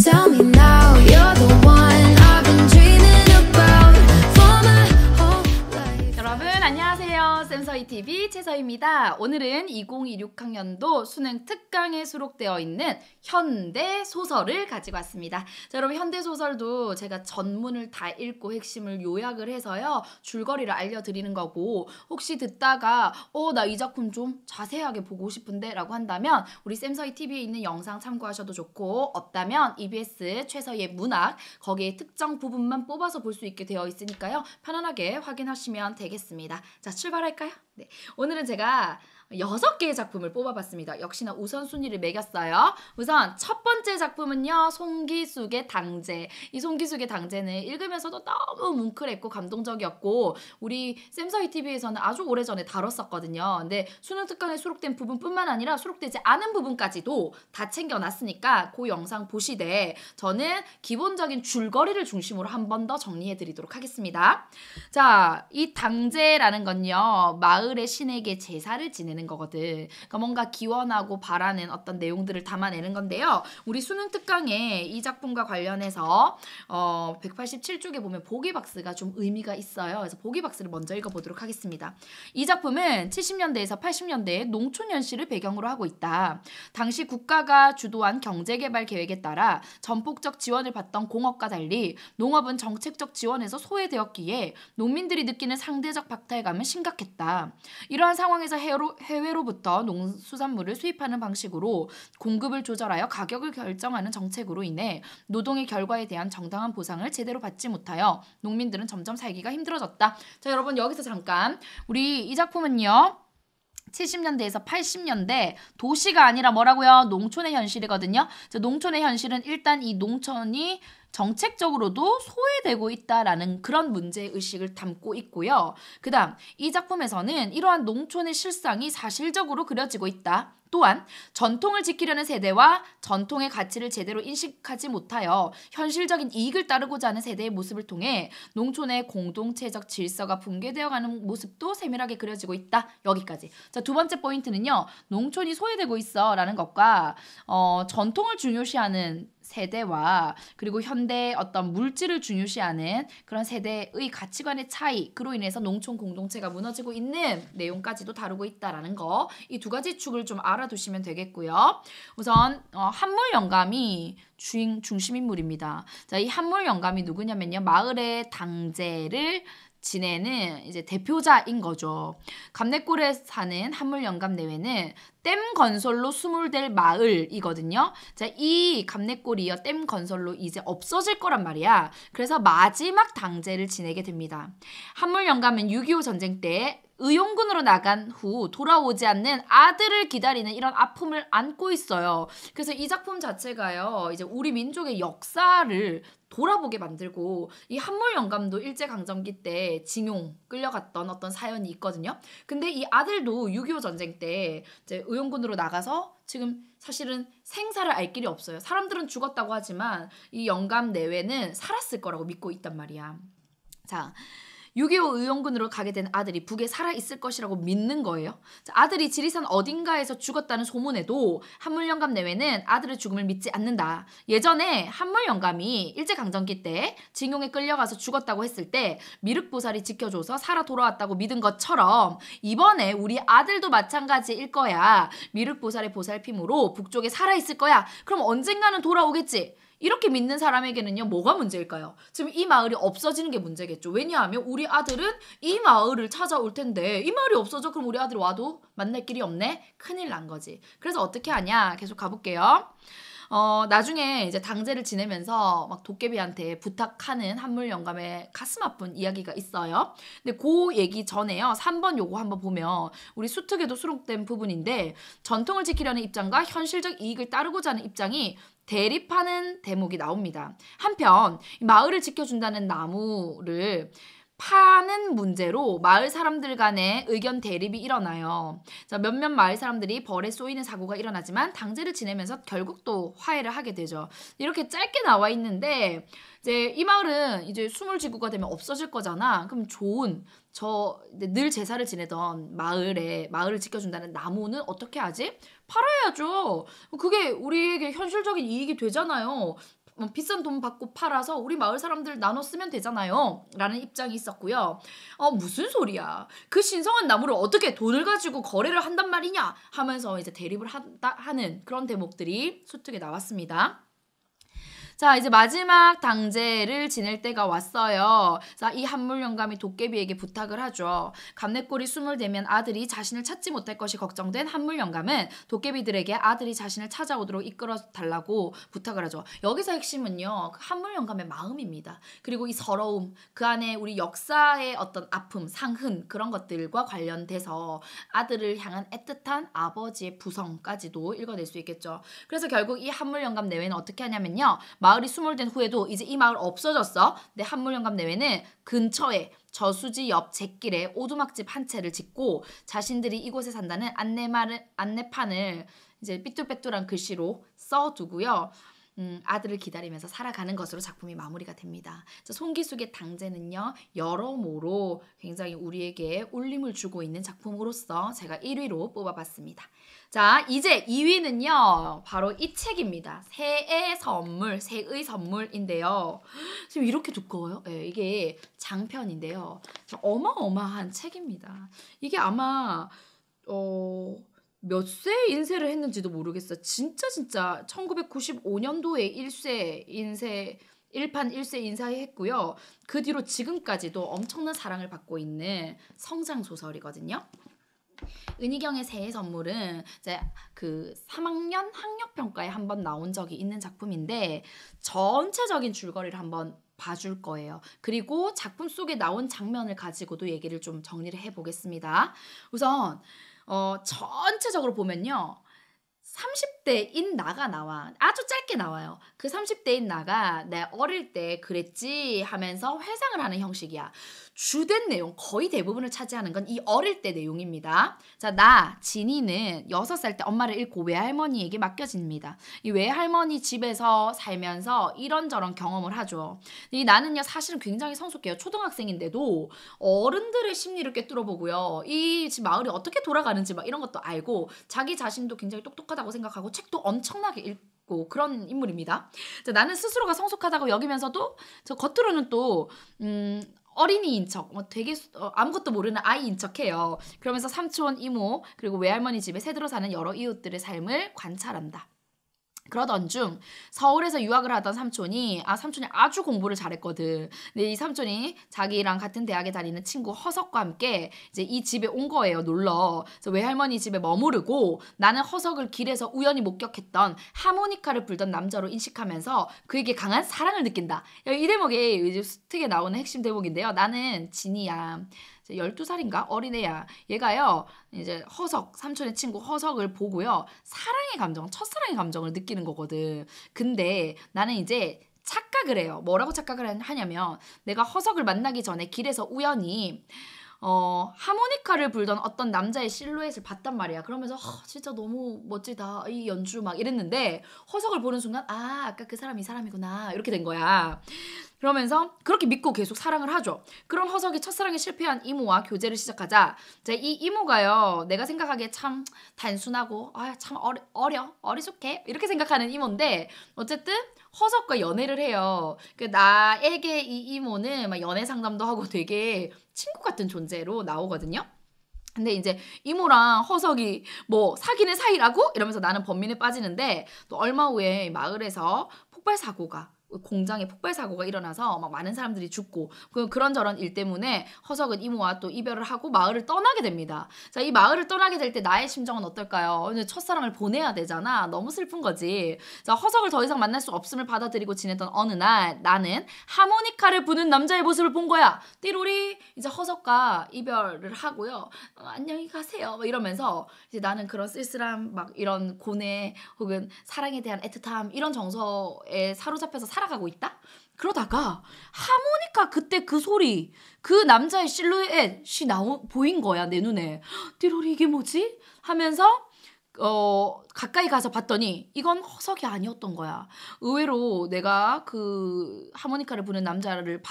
Tell me now, you're the one I've been dreaming about for my whole life. 여러분 안녕하세요. 쌤서희 TV 최서희입니다. 오늘은 2026학년도 수능 특강에 수록되어 있는 현대소설을 가지고 왔습니다. 자, 여러분 현대소설도 제가 전문을 다 읽고 핵심을 요약을 해서요. 줄거리를 알려드리는 거고, 혹시 듣다가 나 이 작품 좀 자세하게 보고 싶은데 라고 한다면 우리 쌤서희TV에 있는 영상 참고하셔도 좋고, 없다면 EBS 최서희의 문학, 거기에 특정 부분만 뽑아서 볼 수 있게 되어 있으니까요. 편안하게 확인하시면 되겠습니다. 자, 출발할까요? 네, 오늘은 제가 6개의 작품을 뽑아봤습니다. 역시나 우선순위를 매겼어요. 우선 첫 번째 작품은요, 송기숙의 당제. 이 송기숙의 당제는 읽으면서도 너무 뭉클했고 감동적이었고, 우리 쌤서희TV에서는 아주 오래전에 다뤘었거든요. 근데 수능 특강에 수록된 부분뿐만 아니라 수록되지 않은 부분까지도 다 챙겨놨으니까 그 영상 보시되 저는 기본적인 줄거리를 중심으로 한 번 더 정리해드리도록 하겠습니다. 자, 이 당제라는 건요, 마을의 신에게 제사를 지내는 거거든. 그러니까 뭔가 기원하고 바라는 어떤 내용들을 담아내는 건데요. 우리 수능 특강에 이 작품과 관련해서 187쪽에 보면 보기박스가 좀 의미가 있어요. 그래서 보기박스를 먼저 읽어보도록 하겠습니다. 이 작품은 70년대에서 80년대의 농촌 현실을 배경으로 하고 있다. 당시 국가가 주도한 경제개발 계획에 따라 전폭적 지원을 받던 공업과 달리 농업은 정책적 지원에서 소외되었기에 농민들이 느끼는 상대적 박탈감은 심각했다. 이러한 상황에서 해외로부터 농수산물을 수입하는 방식으로 공급을 조절하여 가격을 결정하는 정책으로 인해 노동의 결과에 대한 정당한 보상을 제대로 받지 못하여 농민들은 점점 살기가 힘들어졌다. 자, 여러분 여기서 잠깐, 우리 이 작품은요, 70년대에서 80년대 도시가 아니라 뭐라고요? 농촌의 현실이거든요. 자, 농촌의 현실은 일단 이 농촌이 정책적으로도 소외되고 있다라는 그런 문제의식을 담고 있고요. 그 다음 이 작품에서는 이러한 농촌의 실상이 사실적으로 그려지고 있다. 또한 전통을 지키려는 세대와 전통의 가치를 제대로 인식하지 못하여 현실적인 이익을 따르고자 하는 세대의 모습을 통해 농촌의 공동체적 질서가 붕괴되어가는 모습도 세밀하게 그려지고 있다. 여기까지. 자, 두 번째 포인트는요, 농촌이 소외되고 있어 라는 것과 전통을 중요시하는 세대와 그리고 현대의 어떤 물질을 중요시하는 그런 세대의 가치관의 차이, 그로 인해서 농촌 공동체가 무너지고 있는 내용까지도 다루고 있다라는 거, 이 두 가지 축을 좀 알아두시면 되겠고요. 우선 한물 영감이 중심 인물입니다. 자, 이 한물 영감이 누구냐면요, 마을의 당제를 지내는 이제 대표자인 거죠. 감내골에 사는 한물 영감 내외는 댐 건설로 수몰될 마을이거든요. 자, 이 감내골이요, 댐 건설로 이제 없어질 거란 말이야. 그래서 마지막 당제를 지내게 됩니다. 한물 영감은 6.25 전쟁 때 의용군으로 나간 후 돌아오지 않는 아들을 기다리는 이런 아픔을 안고 있어요. 그래서 이 작품 자체가요, 이제 우리 민족의 역사를 돌아보게 만들고, 이 한물 영감도 일제강점기 때 징용 끌려갔던 어떤 사연이 있거든요. 근데 이 아들도 6.25 전쟁 때 이제 의용군으로 나가서 지금 사실은 생사를 알 길이 없어요. 사람들은 죽었다고 하지만 이 영감 내외는 살았을 거라고 믿고 있단 말이야. 자, 6.25 의용군으로 가게 된 아들이 북에 살아있을 것이라고 믿는 거예요. 자, 아들이 지리산 어딘가에서 죽었다는 소문에도 한물 영감 내외는 아들의 죽음을 믿지 않는다. 예전에 한물 영감이 일제강점기 때 징용에 끌려가서 죽었다고 했을 때 미륵보살이 지켜줘서 살아 돌아왔다고 믿은 것처럼 이번에 우리 아들도 마찬가지일 거야. 미륵보살의 보살핌으로 북쪽에 살아있을 거야. 그럼 언젠가는 돌아오겠지. 이렇게 믿는 사람에게는요, 뭐가 문제일까요? 지금 이 마을이 없어지는 게 문제겠죠. 왜냐하면 우리 아들은 이 마을을 찾아올 텐데 이 마을이 없어져? 그럼 우리 아들이 와도 만날 길이 없네? 큰일 난 거지. 그래서 어떻게 하냐? 계속 가볼게요. 나중에 이제 당제를 지내면서 막 도깨비한테 부탁하는 한물 영감의 가슴 아픈 이야기가 있어요. 근데 그 얘기 전에요, 3번 요거 한번 보면 우리 수특에도 수록된 부분인데, 전통을 지키려는 입장과 현실적 이익을 따르고자 하는 입장이 대립하는 대목이 나옵니다. 한편 마을을 지켜준다는 나무를 파는 문제로 마을 사람들 간의 의견 대립이 일어나요. 자, 몇몇 마을 사람들이 벌에 쏘이는 사고가 일어나지만 당제를 지내면서 결국 또 화해를 하게 되죠. 이렇게 짧게 나와 있는데, 이제 이 마을은 이제 수물지구가 되면 없어질 거잖아. 그럼 좋은 늘 제사를 지내던 마을을 지켜준다는 나무는 어떻게 하지? 팔아야죠. 그게 우리에게 현실적인 이익이 되잖아요. 비싼 돈 받고 팔아서 우리 마을 사람들 나눠 쓰면 되잖아요 라는 입장이 있었고요. 무슨 소리야, 그 신성한 나무를 어떻게 돈을 가지고 거래를 한단 말이냐 하면서 이제 대립을 하는 그런 대목들이 수특에 나왔습니다. 자, 이제 마지막 당제를 지낼 때가 왔어요. 자, 이 한물영감이 도깨비에게 부탁을 하죠. 감내골이 숨을 대면 아들이 자신을 찾지 못할 것이 걱정된 한물영감은 도깨비들에게 아들이 자신을 찾아오도록 이끌어 달라고 부탁을 하죠. 여기서 핵심은요, 그 한물영감의 마음입니다. 그리고 이 서러움, 그 안에 우리 역사의 어떤 아픔, 상흔 그런 것들과 관련돼서 아들을 향한 애틋한 아버지의 부성까지도 읽어낼 수 있겠죠. 그래서 결국 이 한물영감 내외는 어떻게 하냐면요, 마을이 수몰된 후에도 이제 이 마을 없어졌어. 근데 한물영감 내외는 근처에 저수지 옆 잿길에 오두막집 한 채를 짓고 자신들이 이곳에 산다는 안내판을 이제 삐뚤빼뚤한 글씨로 써두고요. 아들을 기다리면서 살아가는 것으로 작품이 마무리가 됩니다. 송기숙의 당제는요, 여러모로 굉장히 우리에게 울림을 주고 있는 작품으로서 제가 1위로 뽑아봤습니다. 자, 이제 2위는요, 바로 이 책입니다. 새의 선물인데요. 지금 이렇게 두꺼워요. 네, 이게 장편인데요. 어마어마한 책입니다. 이게 아마 몇 세 인쇄를 했는지도 모르겠어. 진짜 1995년도에 1세 인쇄 1판 1세 인쇄했고요. 그 뒤로 지금까지도 엄청난 사랑을 받고 있는 성장 소설이거든요. 은희경의 새의 선물은 이제 그 3학년 학력평가에 한번 나온 적이 있는 작품인데 전체적인 줄거리를 한번 봐줄 거예요. 그리고 작품 속에 나온 장면을 가지고도 얘기를 좀 정리를 해보겠습니다. 우선 전체적으로 보면요, 30대인 나가 나와. 아주 짧게 나와요. 그 30대인 나가 내 어릴 때 그랬지 하면서 회상을 하는 형식이야. 주된 내용 거의 대부분을 차지하는 건 이 어릴 때 내용입니다. 자, 진이는 6살 때 엄마를 잃고 외할머니에게 맡겨집니다. 이 외할머니 집에서 살면서 이런저런 경험을 하죠. 이 나는요, 사실은 굉장히 성숙해요. 초등학생인데도 어른들의 심리를 꿰뚫어보고요, 이 집 마을이 어떻게 돌아가는지 막 이런 것도 알고 자기 자신도 굉장히 똑똑하다고 생각하고 책도 엄청나게 읽고 그런 인물입니다. 자, 나는 스스로가 성숙하다고 여기면서도 저 겉으로는 또 어린이인 척, 되게 아무것도 모르는 아이인 척해요. 그러면서 삼촌, 이모, 그리고 외할머니 집에 새들어 사는 여러 이웃들의 삶을 관찰한다. 그러던 중 서울에서 유학을 하던 삼촌이 아주 공부를 잘했거든. 근데 이 삼촌이 자기랑 같은 대학에 다니는 친구 허석과 함께 이제 이 집에 온 거예요, 놀러. 그래서 외할머니 집에 머무르고 나는 허석을 길에서 우연히 목격했던 하모니카를 불던 남자로 인식하면서 그에게 강한 사랑을 느낀다. 이 대목이 이제 수특에 나오는 핵심 대목인데요. 나는 진이야. 12살인가? 어린애야. 얘가요, 이제 삼촌의 친구 허석을 보고요, 사랑의 감정, 첫사랑의 감정을 느끼는 거거든. 근데 나는 이제 착각을 해요. 뭐라고 착각을 하냐면, 내가 허석을 만나기 전에 길에서 우연히 하모니카를 불던 어떤 남자의 실루엣을 봤단 말이야. 그러면서 진짜 너무 멋지다, 이 연주 막 이랬는데, 허석을 보는 순간 아까 그 사람이 이 사람이구나, 이렇게 된 거야. 그러면서 그렇게 믿고 계속 사랑을 하죠. 그런 허석이 첫사랑에 실패한 이모와 교제를 시작하자, 이 이모가요, 내가 생각하기에 참 단순하고 참 어리숙해 이렇게 생각하는 이모인데, 어쨌든 허석과 연애를 해요. 나에게 이 이모는 막 연애 상담도 하고 되게 친구 같은 존재로 나오거든요. 근데 이제 이모랑 허석이 뭐 사귀는 사이라고 이러면서 나는 번민에 빠지는데, 또 얼마 후에 마을에서 공장에 폭발 사고가 일어나서 막 많은 사람들이 죽고 그런저런 일 때문에 허석은 이모와 또 이별을 하고 마을을 떠나게 됩니다. 자, 이 마을을 떠나게 될 때 나의 심정은 어떨까요? 이제 첫사랑을 보내야 되잖아. 너무 슬픈 거지. 자, 허석을 더 이상 만날 수 없음을 받아들이고 지냈던 어느 날, 나는 하모니카를 부는 남자의 모습을 본 거야. 띠로리. 이제 허석과 이별을 하고요, 안녕히 가세요 이러면서 이제 나는 그런 쓸쓸함, 막 이런 고뇌 혹은 사랑에 대한 애틋함, 이런 정서에 사로잡혀서 살아가고 있다? 그러다가 하모니카 그때 그 소리, 그 남자의 실루엣이 보인 거야, 내 눈에. 띠로리, 이게 뭐지? 하면서 가까이 가서 봤더니 이건 허석이 아니었던 거야. 의외로 내가 그 하모니카를 부는 남자를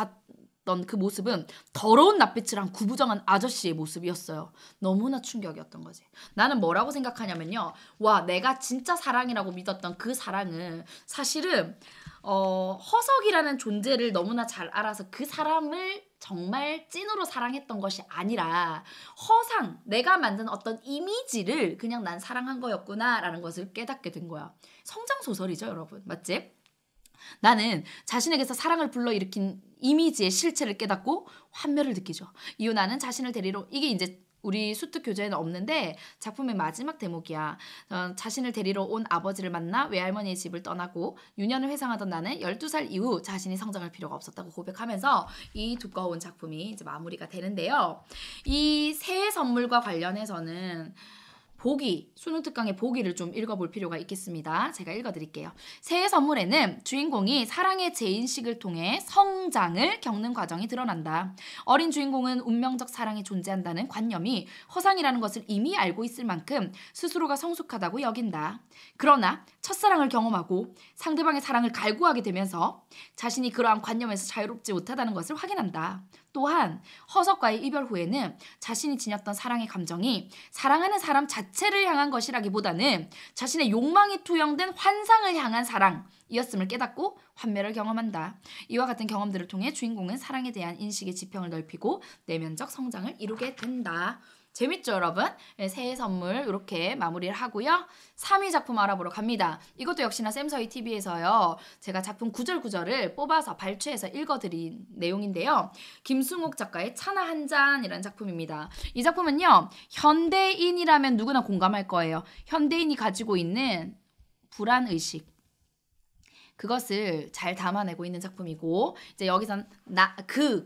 그 모습은 더러운 낯빛이랑 구부정한 아저씨의 모습이었어요. 너무나 충격이었던 거지. 나는 뭐라고 생각하냐면요. 와, 내가 진짜 사랑이라고 믿었던 그 사랑은 사실은 허석이라는 존재를 너무나 잘 알아서 그 사람을 정말 찐으로 사랑했던 것이 아니라 허상, 내가 만든 어떤 이미지를 그냥 난 사랑한 거였구나라는 것을 깨닫게 된 거야. 성장소설이죠, 여러분. 맞지? 나는 자신에게서 사랑을 불러일으킨 이미지의 실체를 깨닫고 환멸을 느끼죠. 이후 나는 자신을 데리러, 이게 이제 우리 수특 교재에는 없는데 작품의 마지막 대목이야. 자신을 데리러 온 아버지를 만나 외할머니의 집을 떠나고 유년을 회상하던 나는 12살 이후 자신이 성장할 필요가 없었다고 고백하면서 이 두꺼운 작품이 이제 마무리가 되는데요. 이 새해 선물과 관련해서는 수능 특강의 보기를 좀 읽어볼 필요가 있겠습니다. 제가 읽어드릴게요. 새해 선물에는 주인공이 사랑의 재인식을 통해 성장을 겪는 과정이 드러난다. 어린 주인공은 운명적 사랑이 존재한다는 관념이 허상이라는 것을 이미 알고 있을 만큼 스스로가 성숙하다고 여긴다. 그러나 첫사랑을 경험하고 상대방의 사랑을 갈구하게 되면서 자신이 그러한 관념에서 자유롭지 못하다는 것을 확인한다. 또한 허석과의 이별 후에는 자신이 지녔던 사랑의 감정이 사랑하는 사람 자체를 향한 것이라기보다는 자신의 욕망이 투영된 환상을 향한 사랑이었음을 깨닫고 환멸을 경험한다. 이와 같은 경험들을 통해 주인공은 사랑에 대한 인식의 지평을 넓히고 내면적 성장을 이루게 된다. 재밌죠, 여러분? 네, 새해 선물 이렇게 마무리를 하고요. 3위 작품 알아보러 갑니다. 이것도 역시나 쌤서희TV에서요. 제가 작품 구절구절을 뽑아서 발췌해서 읽어드린 내용인데요. 김승옥 작가의 차나 한 잔이라는 작품입니다. 이 작품은요. 현대인이라면 누구나 공감할 거예요. 현대인이 가지고 있는 불안의식. 그것을 잘 담아내고 있는 작품이고 이제 여기선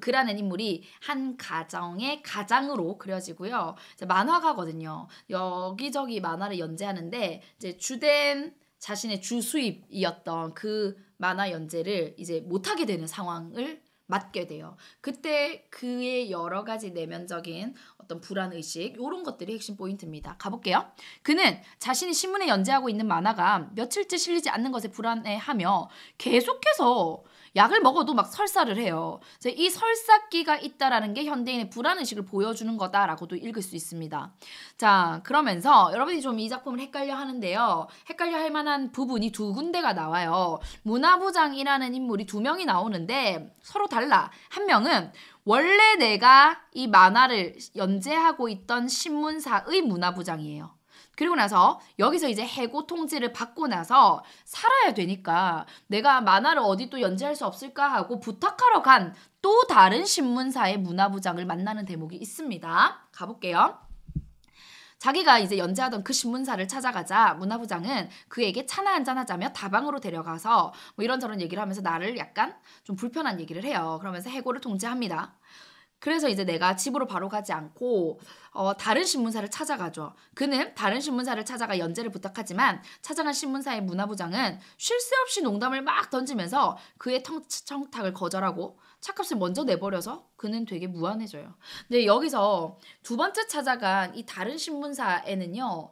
그라는 인물이 한 가정의 가장으로 그려지고요. 이제 만화가거든요. 여기저기 만화를 연재하는데 이제 주된 자신의 주 수입이었던 그 만화 연재를 이제 못하게 되는 상황을 맞게 돼요. 그때 그의 여러 가지 내면적인 어떤 불안의식 이런 것들이 핵심 포인트입니다. 가볼게요. 그는 자신이 신문에 연재하고 있는 만화가 며칠째 실리지 않는 것에 불안해하며 계속해서 약을 먹어도 막 설사를 해요. 이 설사기가 있다라는 게 현대인의 불안의식을 보여주는 거다라고도 읽을 수 있습니다. 자, 그러면서 여러분이 좀 이 작품을 헷갈려 하는데요. 헷갈려 할 만한 부분이 두 군데가 나와요. 문화부장이라는 인물이 두 명이 나오는데 서로 달라. 한 명은 원래 내가 이 만화를 연재하고 있던 신문사의 문화부장이에요. 그리고 나서 여기서 이제 해고 통지를 받고 나서 살아야 되니까 내가 만화를 어디 또 연재할 수 없을까 하고 부탁하러 간 또 다른 신문사의 문화부장을 만나는 대목이 있습니다. 가볼게요. 자기가 이제 연재하던 그 신문사를 찾아가자 문화부장은 그에게 차나 한잔 하자며 다방으로 데려가서 뭐 이런저런 얘기를 하면서 나를 약간 좀 불편한 얘기를 해요. 그러면서 해고를 통지합니다. 그래서 이제 내가 집으로 바로 가지 않고 다른 신문사를 찾아가죠. 그는 다른 신문사를 찾아가 연재를 부탁하지만 찾아간 신문사의 문화부장은 쉴 새 없이 농담을 막 던지면서 그의 청탁을 거절하고 차값을 먼저 내버려서 그는 되게 무안해져요. 근데 여기서 두 번째 찾아간 이 다른 신문사에는요.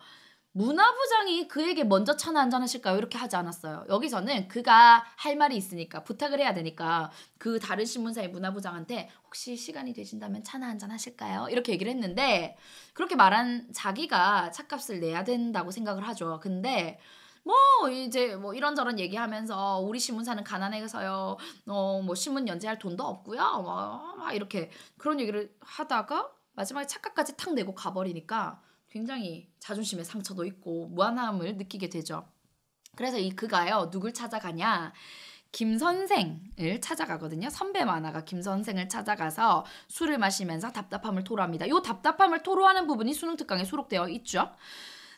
문화부장이 그에게 먼저 차나 한잔 하실까요? 이렇게 하지 않았어요. 여기서는 그가 할 말이 있으니까 부탁을 해야 되니까 그 다른 신문사의 문화부장한테 혹시 시간이 되신다면 차나 한잔 하실까요? 이렇게 얘기를 했는데 그렇게 말한 자기가 차값을 내야 된다고 생각을 하죠. 근데 이제 이런저런 얘기하면서 우리 신문사는 가난해서요. 뭐 신문 연재할 돈도 없고요. 막 이렇게 그런 얘기를 하다가 마지막에 차값까지 탁 내고 가버리니까 굉장히 자존심에 상처도 있고 무안함을 느끼게 되죠. 그래서 그가요. 누굴 찾아가냐? 김 선생을 찾아가거든요. 선배 만화가 김 선생을 찾아가서 술을 마시면서 답답함을 토로합니다. 이 답답함을 토로하는 부분이 수능 특강에 수록되어 있죠.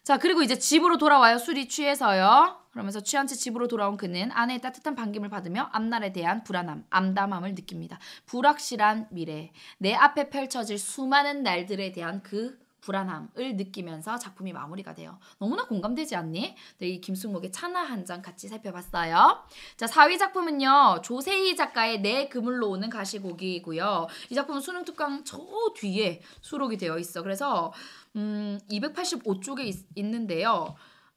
자, 그리고 이제 집으로 돌아와요. 술이 취해서요. 그러면서 취한 채 집으로 돌아온 그는 아내의 따뜻한 반김을 받으며 앞날에 대한 불안함, 암담함을 느낍니다. 불확실한 미래, 내 앞에 펼쳐질 수많은 날들에 대한 그 불안함을 느끼면서 작품이 마무리가 돼요. 너무나 공감되지 않니? 네, 이 김승목의 차나 한 잔 같이 살펴봤어요. 자, 4위 작품은요. 조세희 작가의 내 그물로 오는 가시고기이고요. 이 작품은 수능 특강 저 뒤에 수록이 되어 있어. 그래서 285쪽에 있는데요.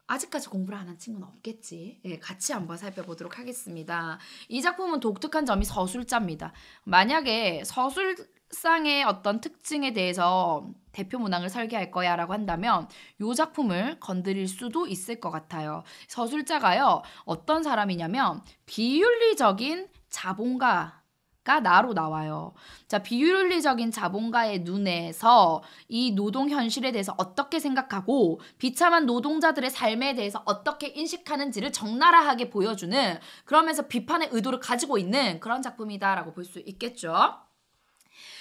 아직까지 공부를 안 한 친구는 없겠지. 예, 같이 한번 살펴보도록 하겠습니다. 이 작품은 독특한 점이 서술자입니다. 만약에 서술상의 어떤 특징에 대해서 대표 문항을 설계할 거야 라고 한다면 이 작품을 건드릴 수도 있을 것 같아요. 서술자가요, 어떤 사람이냐면 비윤리적인 자본가가 나로 나와요. 자, 비윤리적인 자본가의 눈에서 이 노동 현실에 대해서 어떻게 생각하고 비참한 노동자들의 삶에 대해서 어떻게 인식하는지를 적나라하게 보여주는, 그러면서 비판의 의도를 가지고 있는 그런 작품이다라고 볼 수 있겠죠.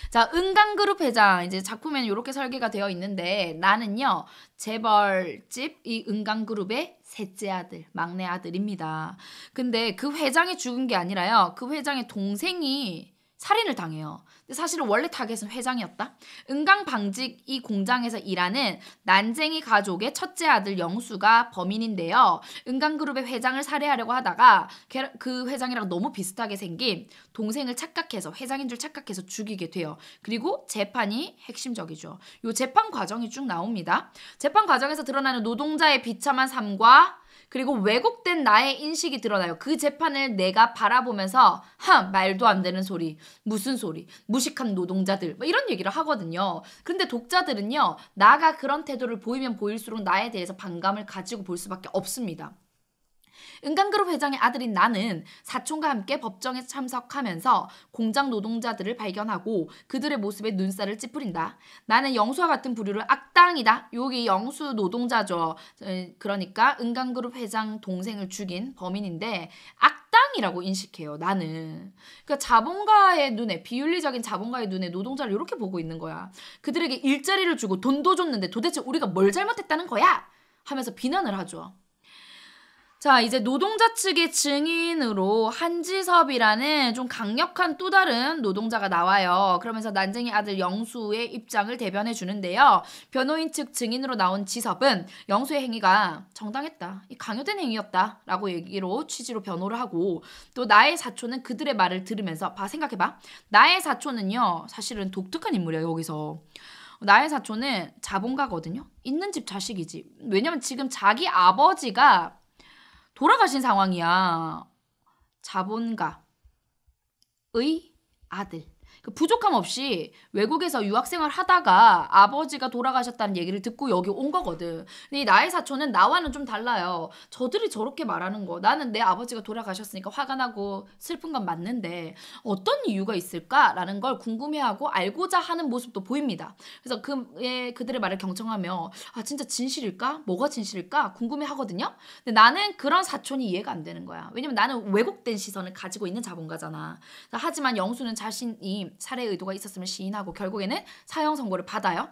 자, 은강그룹 회장, 이제 작품에는 이렇게 설계가 되어 있는데, 나는요 재벌집 이 은강그룹의 셋째 아들, 막내 아들입니다. 근데 그 회장이 죽은 게 아니라요, 그 회장의 동생이 살인을 당해요. 근데 사실은 원래 타겟은 회장이었다. 은강방직 이 공장에서 일하는 난쟁이 가족의 첫째 아들 영수가 범인인데요. 은강그룹의 회장을 살해하려고 하다가 그 회장이랑 너무 비슷하게 생긴 동생을 착각해서, 회장인 줄 착각해서 죽이게 돼요. 그리고 재판이 핵심적이죠. 이 재판 과정이 쭉 나옵니다. 재판 과정에서 드러나는 노동자의 비참한 삶과 그리고 왜곡된 나의 인식이 드러나요. 그 재판을 내가 바라보면서 말도 안 되는 소리, 무슨 소리, 무식한 노동자들, 뭐 이런 얘기를 하거든요. 그런데 독자들은요, 나가 그런 태도를 보이면 보일수록 나에 대해서 반감을 가지고 볼 수밖에 없습니다. 은강그룹 회장의 아들인 나는 사촌과 함께 법정에 참석하면서 공장 노동자들을 발견하고 그들의 모습에 눈살을 찌푸린다. 나는 영수와 같은 부류를 악당이다. 여기 영수 노동자죠. 그러니까 은강그룹 회장 동생을 죽인 범인인데 악당이라고 인식해요. 나는. 그러니까 자본가의 눈에, 비윤리적인 자본가의 눈에 노동자를 이렇게 보고 있는 거야. 그들에게 일자리를 주고 돈도 줬는데 도대체 우리가 뭘 잘못했다는 거야? 하면서 비난을 하죠. 자, 이제 노동자 측의 증인으로 한지섭이라는 좀 강력한 또 다른 노동자가 나와요. 그러면서 난쟁이 아들 영수의 입장을 대변해 주는데요. 변호인 측 증인으로 나온 지섭은 영수의 행위가 정당했다, 강요된 행위였다 라고 얘기로 취지로 변호를 하고, 또 나의 사촌은 그들의 말을 들으면서 생각해봐. 나의 사촌은요 사실은 독특한 인물이에요. 여기서 나의 사촌은 자본가거든요. 있는 집 자식이지. 왜냐면 지금 자기 아버지가 돌아가신 상황이야. 자본가의 아들. 부족함 없이 외국에서 유학생활 하다가 아버지가 돌아가셨다는 얘기를 듣고 여기 온 거거든. 근데 이 나의 사촌은 나와는 좀 달라요. 저들이 저렇게 말하는 거, 나는 내 아버지가 돌아가셨으니까 화가 나고 슬픈 건 맞는데 어떤 이유가 있을까라는 걸 궁금해하고 알고자 하는 모습도 보입니다. 그래서 그들의 말을 경청하며 진짜 진실일까? 뭐가 진실일까? 궁금해하거든요. 근데 나는 그런 사촌이 이해가 안 되는 거야. 왜냐면 나는 왜곡된 시선을 가지고 있는 자본가잖아. 하지만 영수는 자신이 살해 의도가 있었음을 시인하고 결국에는 사형 선고를 받아요.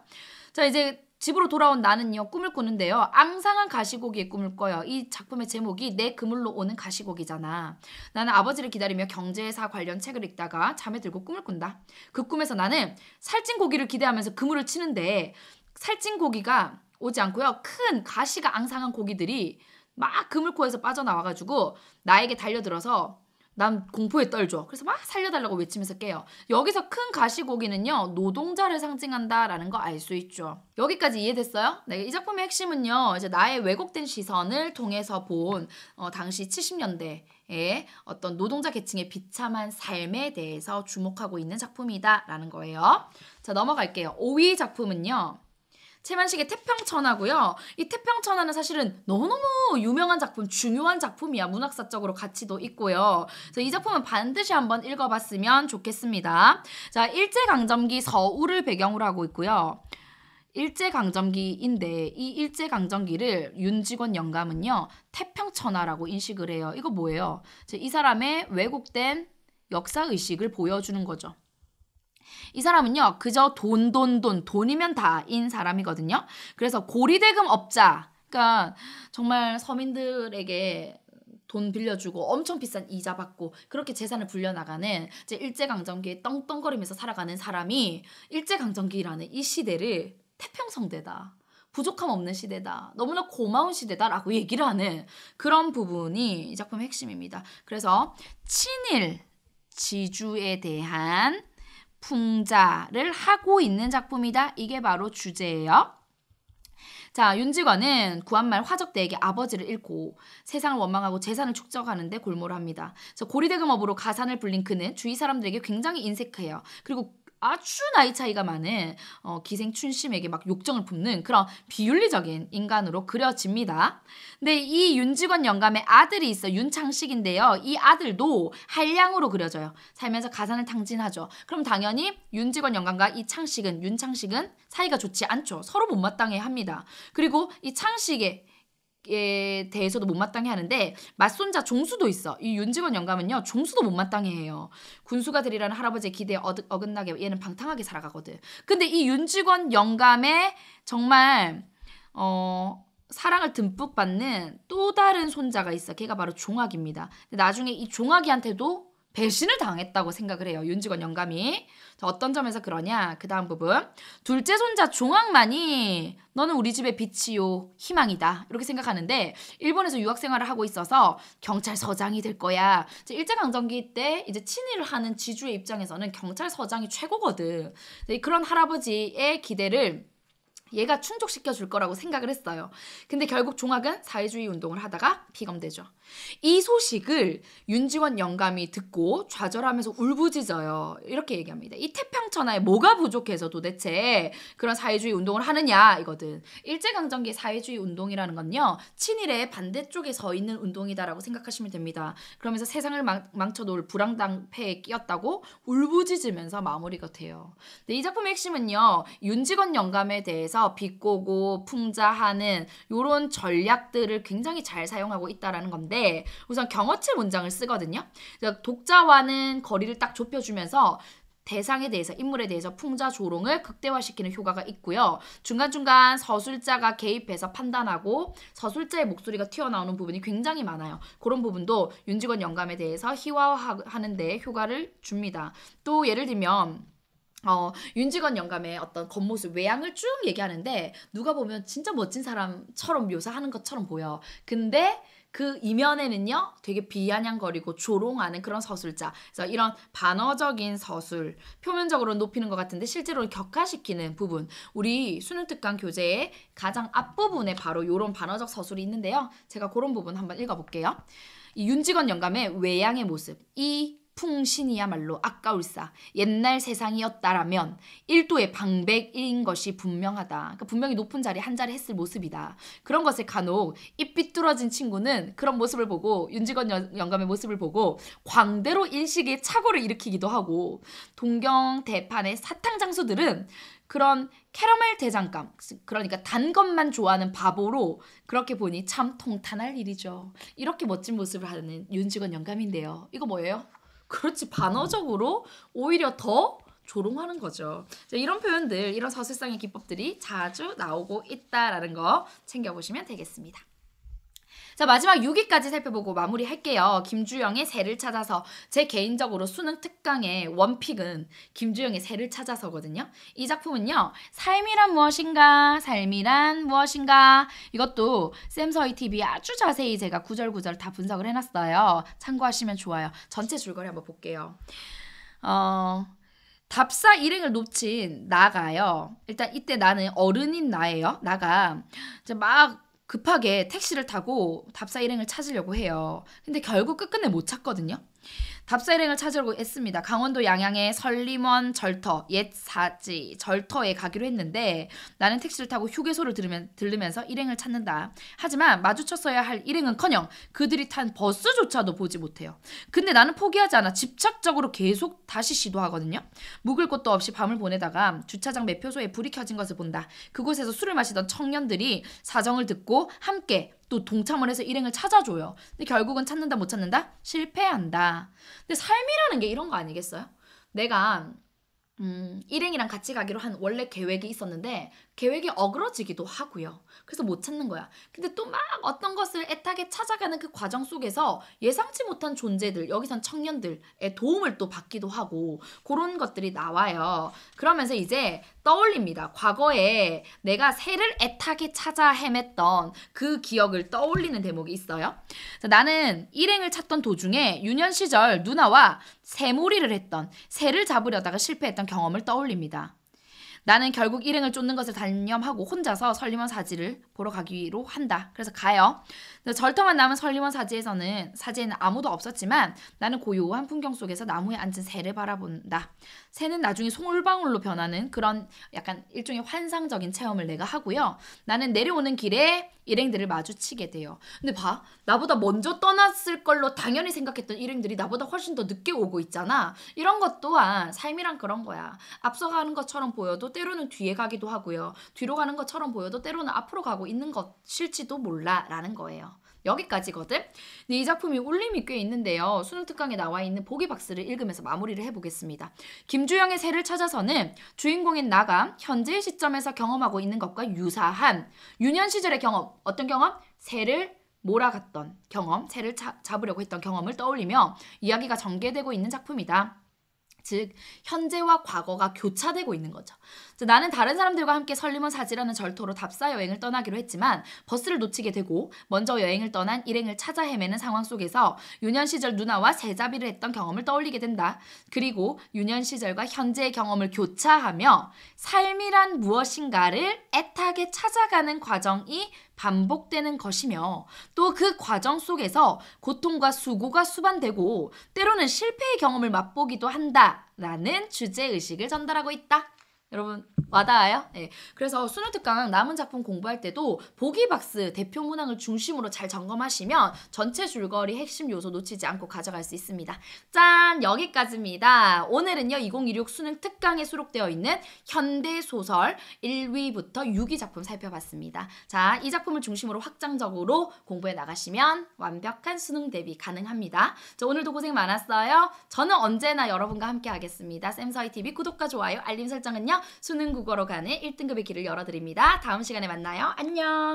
자, 이제 집으로 돌아온 나는요 꿈을 꾸는데요. 앙상한 가시고기의 꿈을 꿔요. 이 작품의 제목이 내 그물로 오는 가시고기잖아. 나는 아버지를 기다리며 경제사 관련 책을 읽다가 잠에 들고 꿈을 꾼다. 그 꿈에서 나는 살찐 고기를 기대하면서 그물을 치는데 살찐 고기가 오지 않고요, 큰 가시가 앙상한 고기들이 막 그물코에서 빠져나와가지고 나에게 달려들어서 난 공포에 떨죠. 그래서 막 살려달라고 외치면서 깨요. 여기서 큰 가시고기는요 노동자를 상징한다라는 거 알 수 있죠. 여기까지 이해됐어요? 네, 이 작품의 핵심은요, 이제 나의 왜곡된 시선을 통해서 본 당시 70년대의 어떤 노동자 계층의 비참한 삶에 대해서 주목하고 있는 작품이다라는 거예요. 자, 넘어갈게요. 5위 작품은요, 채만식의 태평천하고요. 이 태평천하는 사실은 너무너무 유명한 작품, 중요한 작품이야. 문학사적으로 가치도 있고요. 그래서 이 작품은 반드시 한번 읽어봤으면 좋겠습니다. 자, 일제강점기 서울을 배경으로 하고 있고요. 일제강점기인데 이 일제강점기를 윤직원 영감은요 태평천하라고 인식을 해요. 이거 뭐예요? 이 사람의 왜곡된 역사의식을 보여주는 거죠. 이 사람은요 그저 돈이면 다인 사람이거든요. 그래서 고리대금 업자, 그러니까 정말 서민들에게 돈 빌려주고 엄청 비싼 이자 받고 그렇게 재산을 불려나가는 이제 일제강점기에 떵떵거리면서 살아가는 사람이 일제강점기라는 이 시대를 태평성대다, 부족함 없는 시대다, 너무나 고마운 시대다라고 얘기를 하는 그런 부분이 이 작품의 핵심입니다. 그래서 친일 지주에 대한 풍자를 하고 있는 작품이다. 이게 바로 주제예요. 자, 윤직원은 구한말 화적대에게 아버지를 잃고 세상을 원망하고 재산을 축적하는데 골몰을 합니다. 고리대금업으로 가산을 불린 그는 주위 사람들에게 굉장히 인색해요. 그리고 아주 나이 차이가 많은 기생춘심에게 막 욕정을 붓는 그런 비윤리적인 인간으로 그려집니다. 근데 이 윤직원 영감의 아들이 있어 윤창식인데요. 이 아들도 한량으로 그려져요. 살면서 가산을 탕진하죠. 그럼 당연히 윤직원 영감과 이 윤창식은 사이가 좋지 않죠. 서로 못마땅해 합니다. 그리고 이 창식에 대해서도 못마땅해 하는데 맞손자 종수도 있어. 이 윤직원 영감은요 종수도 못마땅해 해요. 군수가 되리라는 할아버지의 기대에 어긋나게 얘는 방탕하게 살아가거든. 근데 이 윤직원 영감의 정말 사랑을 듬뿍 받는 또 다른 손자가 있어. 걔가 바로 종학입니다. 근데 나중에 이 종학이한테도 배신을 당했다고 생각을 해요. 윤직원 영감이. 자, 어떤 점에서 그러냐? 그 다음 부분. 둘째 손자 종학만이 너는 우리 집의 빛이요 희망이다. 이렇게 생각하는데 일본에서 유학 생활을 하고 있어서 경찰서장이 될 거야. 일제강점기 때 이제 친일을 하는 지주의 입장에서는 경찰서장이 최고거든. 그런 할아버지의 기대를 얘가 충족시켜 줄 거라고 생각을 했어요. 근데 결국 종학은 사회주의 운동을 하다가 피검되죠. 이 소식을 윤직원 영감이 듣고 좌절하면서 울부짖어요. 이렇게 얘기합니다. 이 태평천하에 뭐가 부족해서 도대체 그런 사회주의 운동을 하느냐 이거든. 일제강점기 사회주의 운동이라는 건요. 친일의 반대쪽에 서 있는 운동이다라고 생각하시면 됩니다. 그러면서 세상을 망쳐놓을 불황당패에 끼었다고 울부짖으면서 마무리가 돼요. 근데 이 작품의 핵심은요. 윤직원 영감에 대해서 비꼬고 풍자하는 이런 전략들을 굉장히 잘 사용하고 있다는 건데 우선 경어칠 문장을 쓰거든요. 독자와는 거리를 딱 좁혀주면서 대상에 대해서 인물에 대해서 풍자 조롱을 극대화시키는 효과가 있고요. 중간중간 서술자가 개입해서 판단하고 서술자의 목소리가 튀어나오는 부분이 굉장히 많아요. 그런 부분도 윤직원 영감에 대해서 희화화하는 데 효과를 줍니다. 또 예를 들면 윤직원 영감의 어떤 겉모습, 외양을 쭉 얘기하는데 누가 보면 진짜 멋진 사람처럼 묘사하는 것처럼 보여. 근데 그 이면에는요 되게 비아냥거리고 조롱하는 그런 서술자. 그래서 이런 반어적인 서술, 표면적으로 높이는 것 같은데 실제로는 격화시키는 부분. 우리 수능특강 교재의 가장 앞부분에 바로 이런 반어적 서술이 있는데요. 제가 그런 부분 한번 읽어볼게요. 이 윤직원 영감의 외양의 모습. 이 풍신이야말로 아까울사 옛날 세상이었다라면 일도의 방백인 것이 분명하다. 그러니까 분명히 높은 자리 한 자리 했을 모습이다. 그런 것에 간혹 입 삐뚤어진 친구는 그런 모습을 보고 윤직원 영감의 모습을 보고 광대로 일식의 착오를 일으키기도 하고 동경 대판의 사탕 장수들은 그런 캐러멜 대장감, 그러니까 단 것만 좋아하는 바보로 그렇게 보니 참 통탄할 일이죠. 이렇게 멋진 모습을 하는 윤직원 영감인데요. 이거 뭐예요? 그렇지, 반어적으로 오히려 더 조롱하는 거죠. 이런 표현들, 이런 서술상의 기법들이 자주 나오고 있다라는 거 챙겨보시면 되겠습니다. 자, 마지막 6위까지 살펴보고 마무리할게요. 김주영의 새를 찾아서. 제 개인적으로 수능 특강의 원픽은 김주영의 새를 찾아서거든요. 이 작품은요. 삶이란 무엇인가? 삶이란 무엇인가? 이것도 쌤서희 TV 아주 자세히 제가 구절구절 다 분석을 해놨어요. 참고하시면 좋아요. 전체 줄거리 한번 볼게요. 답사 일행을 놓친 나가요. 일단 이때 나는 어른인 나예요. 나가 이제 막 급하게 택시를 타고 답사 일행을 찾으려고 해요. 근데 결국 끝끝내 못 찾거든요. 답사 일행을 찾으려고 했습니다. 강원도 양양의 설림원 절터, 옛 사지 절터에 가기로 했는데 나는 택시를 타고 휴게소를 들르면서 일행을 찾는다. 하지만 마주쳤어야 할 일행은커녕 그들이 탄 버스조차도 보지 못해요. 근데 나는 포기하지 않아 집착적으로 계속 다시 시도하거든요. 묵을 곳도 없이 밤을 보내다가 주차장 매표소에 불이 켜진 것을 본다. 그곳에서 술을 마시던 청년들이 사정을 듣고 함께 또 동참을 해서 일행을 찾아줘요. 근데 결국은 찾는다 못 찾는다? 실패한다. 근데 삶이라는 게 이런 거 아니겠어요? 내가 일행이랑 같이 가기로 한 원래 계획이 있었는데 계획이 어그러지기도 하고요. 그래서 못 찾는 거야. 근데 또 막 어떤 것을 애타게 찾아가는 그 과정 속에서 예상치 못한 존재들, 여기선 청년들의 도움을 또 받기도 하고 그런 것들이 나와요. 그러면서 이제 떠올립니다. 과거에 내가 새를 애타게 찾아 헤맸던 그 기억을 떠올리는 대목이 있어요. 나는 일행을 찾던 도중에 유년 시절 누나와 새몰이를 했던, 새를 잡으려다가 실패했던 경험을 떠올립니다. 나는 결국 일행을 쫓는 것을 단념하고 혼자서 설리먼 사지를 보러 가기로 한다. 그래서 가요. 절터만 남은 설리먼 사지에는 아무도 없었지만 나는 고요한 풍경 속에서 나무에 앉은 새를 바라본다. 새는 나중에 송울방울로 변하는 그런 약간 일종의 환상적인 체험을 내가 하고요. 나는 내려오는 길에 일행들을 마주치게 돼요. 근데 봐, 나보다 먼저 떠났을 걸로 당연히 생각했던 일행들이 나보다 훨씬 더 늦게 오고 있잖아. 이런 것 또한 삶이란 그런 거야. 앞서가는 것처럼 보여도 때로는 뒤에 가기도 하고요. 뒤로 가는 것처럼 보여도 때로는 앞으로 가고 있는 것일지도 몰라 라는 거예요. 여기까지거든. 근데 이 작품이 울림이 꽤 있는데요. 수능 특강에 나와 있는 보기 박스를 읽으면서 마무리를 해보겠습니다. 김주영의 새를 찾아서는 주인공인 나가 현재의 시점에서 경험하고 있는 것과 유사한 유년 시절의 경험, 어떤 경험? 새를 몰아갔던 경험, 새를 잡으려고 했던 경험을 떠올리며 이야기가 전개되고 있는 작품이다. 즉 현재와 과거가 교차되고 있는 거죠. 나는 다른 사람들과 함께 설리먼 사지라는 절터로 답사 여행을 떠나기로 했지만 버스를 놓치게 되고 먼저 여행을 떠난 일행을 찾아 헤매는 상황 속에서 유년 시절 누나와 새잡이를 했던 경험을 떠올리게 된다. 그리고 유년 시절과 현재의 경험을 교차하며 삶이란 무엇인가를 애타게 찾아가는 과정이 반복되는 것이며 또 그 과정 속에서 고통과 수고가 수반되고 때로는 실패의 경험을 맛보기도 한다라는 주제의식을 전달하고 있다. 여러분 와닿아요? 네. 그래서 수능 특강 남은 작품 공부할 때도 보기 박스 대표 문항을 중심으로 잘 점검하시면 전체 줄거리 핵심 요소 놓치지 않고 가져갈 수 있습니다. 짠! 여기까지입니다. 오늘은요 2016 수능 특강에 수록되어 있는 현대소설 1위부터 6위 작품 살펴봤습니다. 자, 이 작품을 중심으로 확장적으로 공부해 나가시면 완벽한 수능 대비 가능합니다. 자, 오늘도 고생 많았어요. 저는 언제나 여러분과 함께 하겠습니다. 쌤서희TV 구독과 좋아요, 알림 설정은요 수능 국어로 가는 1등급의 길을 열어드립니다. 다음 시간에 만나요. 안녕.